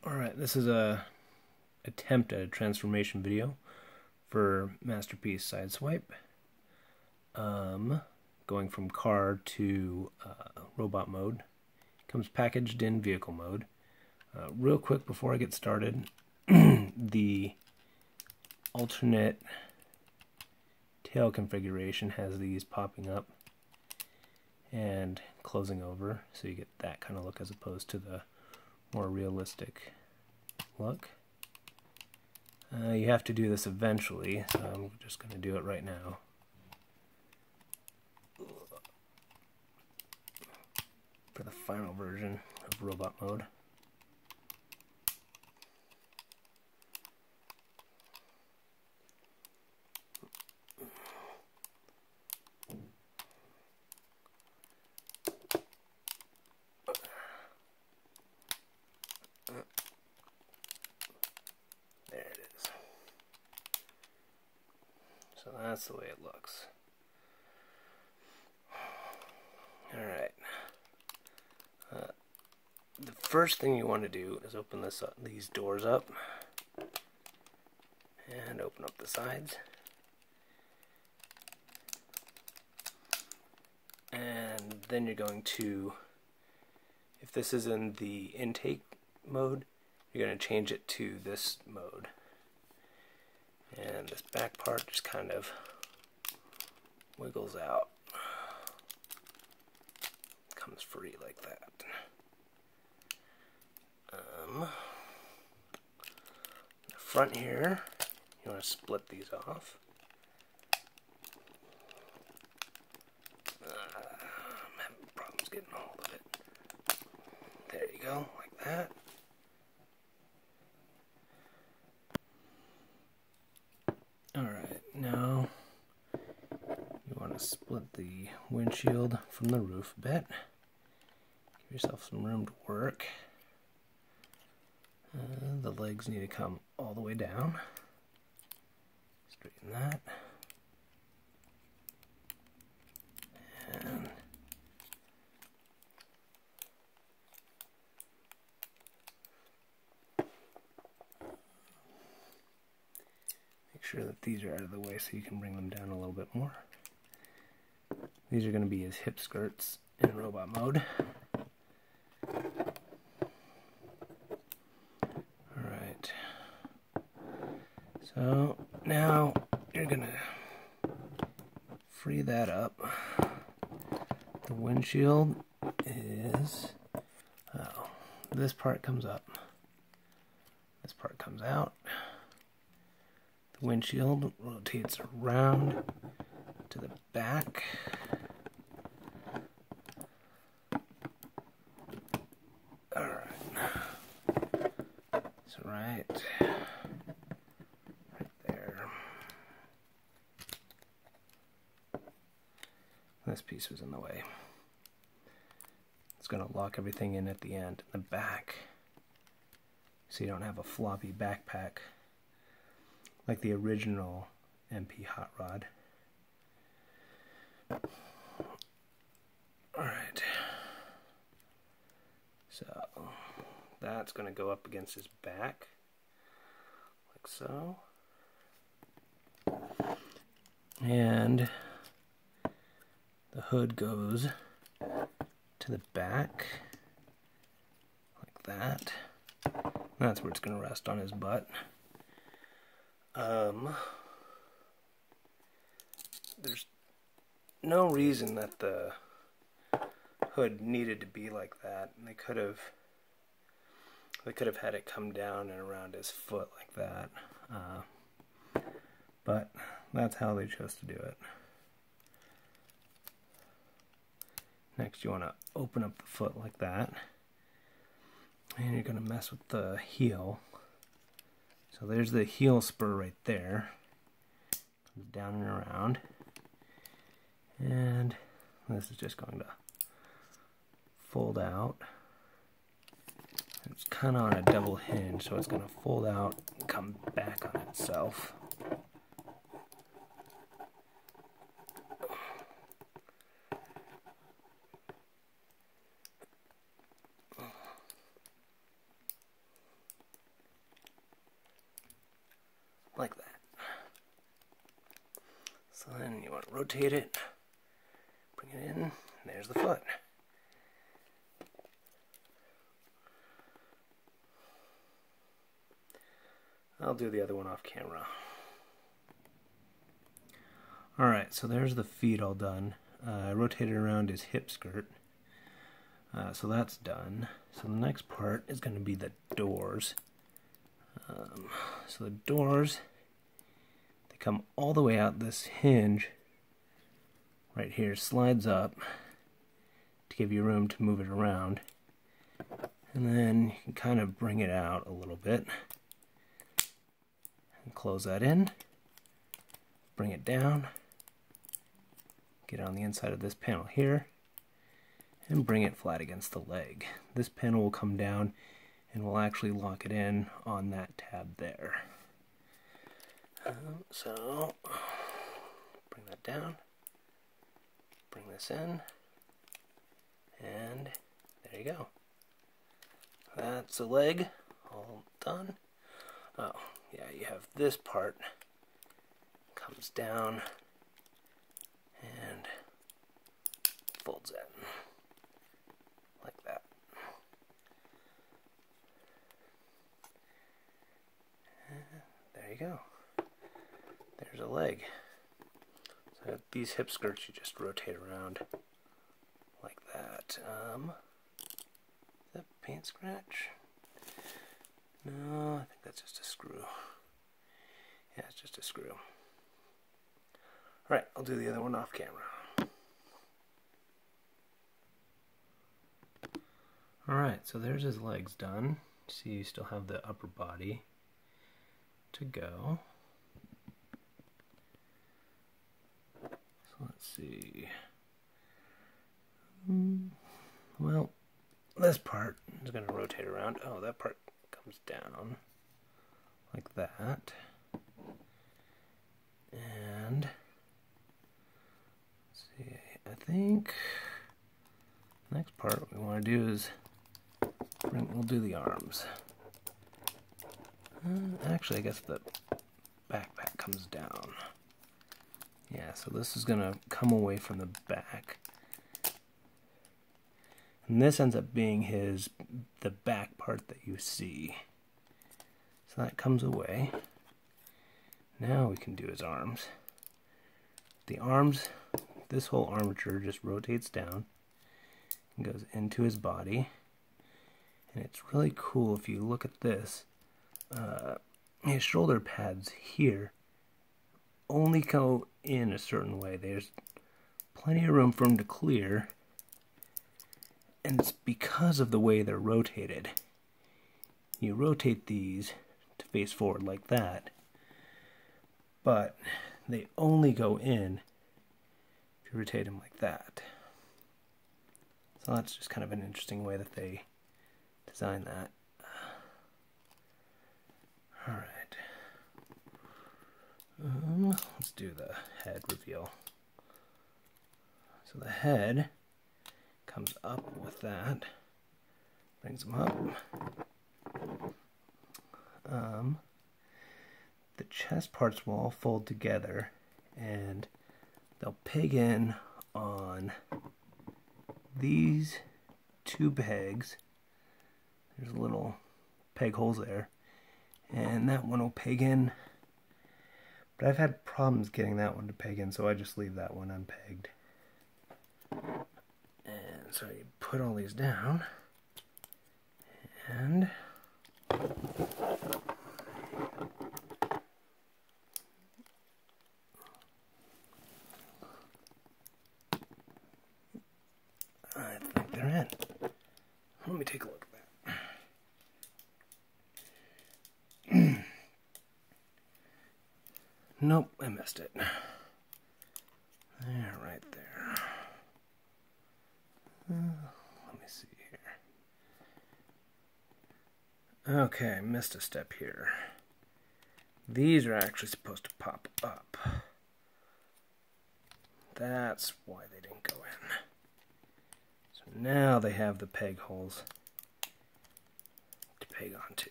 Alright, this is a attempt at a transformation video for Masterpiece Sideswipe. Going from car to robot mode. Comes packaged in vehicle mode. Real quick before I get started, the alternate tail configuration has these popping up and closing over, so you get that kind of look as opposed to the more realistic look. You have to do this eventually, so I'm just going to do it right now. For the final version of robot mode. There it is. So that's the way it looks. Alright. The first thing you want to do is open these doors up and open up the sides. And then you're going to, if this is in the intake mode, you're going to change it to this mode. And this back part just kind of wiggles out. Comes free like that. The front here, you want to split these off. I'm having problems getting a hold of it. There you go, like that. Alright, now you want to split the windshield from the roof a bit. Give yourself some room to work. The legs need to come all the way down. Straighten that. And make sure that these are out of the way so you can bring them down a little bit more. These are going to be his hip skirts in robot mode. So now you're going to free that up. The windshield is, this part comes up. This part comes out. The windshield rotates around to the back. Alright. So right this piece was in the way. It's going to lock everything in at the end, in the back, so you don't have a floppy backpack like the original MP hot rod. Alright, so that's going to go up against his back, like so, and the hood goes to the back, like that. That's where it's going to rest on his butt. There's no reason that the hood needed to be like that. And they could have had it come down and around his foot like that. But that's how they chose to do it. Next, you want to open up the foot like that, and you're going to mess with the heel. So there's the heel spur right there. Comes down and around, and this is just going to fold out. It's kind of on a double hinge, so it's going to fold out and come back on itself. like that. So then you want to rotate it, bring it in, and there's the foot. I'll do the other one off camera. Alright, so there's the feet all done. I rotated around his hip skirt. So that's done. So the next part is going to be the doors. So the doors, they come all the way out. This hinge right here slides up to give you room to move it around. And then you can kind of bring it out a little bit. And close that in. Bring it down. Get on the inside of this panel here. And bring it flat against the leg. This panel will come down and we'll actually lock it in on that tab there. So, bring that down, bring this in, and there you go. That's the leg, all done. Oh, yeah, you have this part, comes down, and folds in, like that. There you go. There's a leg. So these hip skirts you just rotate around like that. Is that paint scratch? No, I think that's just a screw. Yeah, it's just a screw. Alright, I'll do the other one off camera. Alright, so there's his legs done. See, you still have the upper body to go. So let's see. Well, this part is going to rotate around. Oh, that part comes down like that. And let's see, I think the next part we want to do is we'll do the arms. Actually, I guess the backpack comes down. Yeah, so this is going to come away from the back. And this ends up being the back part that you see. So that comes away. Now we can do his arms. The arms, this whole armature just rotates down and goes into his body. And it's really cool if you look at this. His shoulder pads here only go in a certain way. There's plenty of room for him to clear, and it's because of the way they're rotated. You rotate these to face forward like that, but they only go in if you rotate them like that. So that's just kind of an interesting way that they design that. Alright. Let's do the head reveal. So the head comes up with that, brings them up. The chest parts will all fold together and they'll peg in on these two pegs. There's little peg holes there, and that one will peg in. But I've had problems getting that one to peg in, so I just leave that one unpegged. And so you put all these down, and I think they're in. Let me take a look at that. Nope, I missed it. There, right there. Let me see here. Okay, I missed a step here. These are actually supposed to pop up. That's why they didn't go in. So now they have the peg holes to peg onto.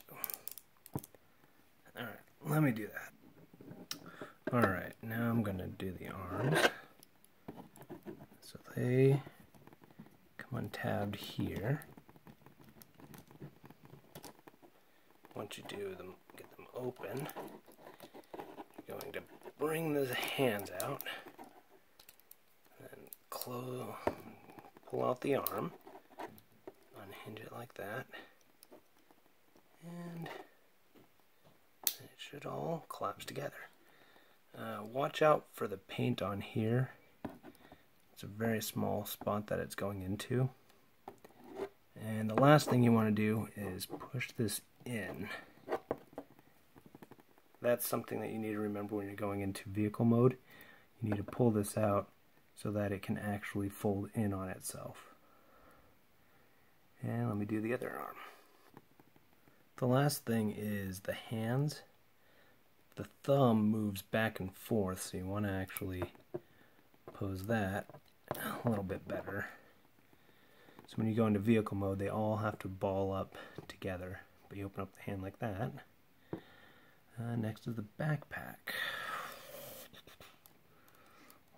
Alright, let me do that. Alright, now I'm going to do the arms. So they come untabbed here. Once you do them, get them open, you're going to bring the hands out and pull out the arm, unhinge it like that, and it should all collapse together. Watch out for the paint on here. It's a very small spot that it's going into. And the last thing you want to do is push this in. That's something that you need to remember when you're going into vehicle mode. You need to pull this out so that it can actually fold in on itself. And let me do the other arm. The last thing is the hands. The thumb moves back and forth, so you want to actually pose that a little bit better. So when you go into vehicle mode, they all have to ball up together, but you open up the hand like that. Next is the backpack.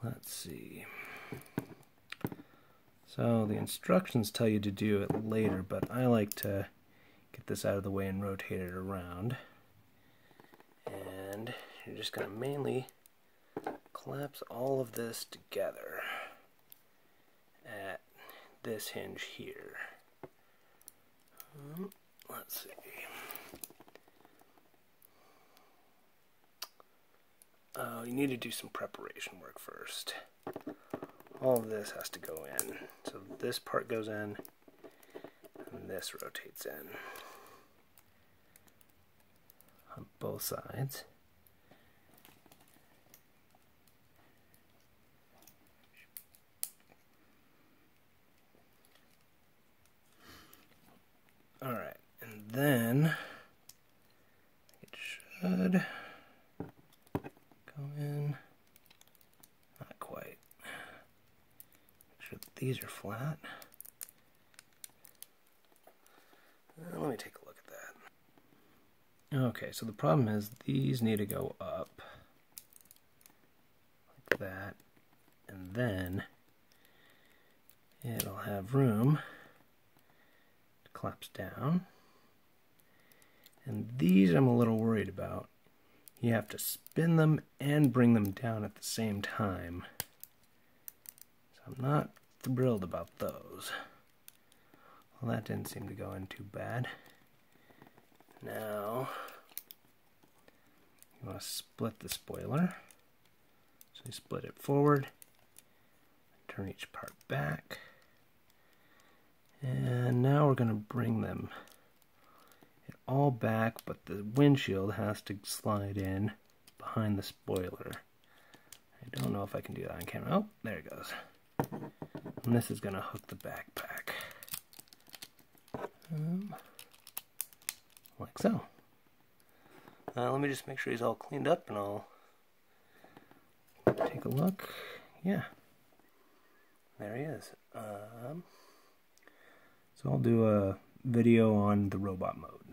Let's see. So the instructions tell you to do it later, but I like to get this out of the way and rotate it around. And you're just going to mainly collapse all of this together at this hinge here. Let's see. Oh, you need to do some preparation work first. All of this has to go in. So this part goes in, and this rotates in on both sides. Alright, and then it should go in. Not quite. Make sure that these are flat. Let me take a look at that. Okay, so the problem is these need to go up like that, and then it'll have room to collapse down. And these I'm a little worried about. You have to spin them and bring them down at the same time. So I'm not thrilled about those. Well, that didn't seem to go in too bad. Now, you want to split the spoiler. So you split it forward, turn each part back, and now we're going to bring them all back, but the windshield has to slide in behind the spoiler. I don't know if I can do that on camera. Oh, there it goes. And this is going to hook the backpack. Like so. Let me just make sure he's all cleaned up and I'll take a look. Yeah. There he is. So I'll do a video on the robot mode.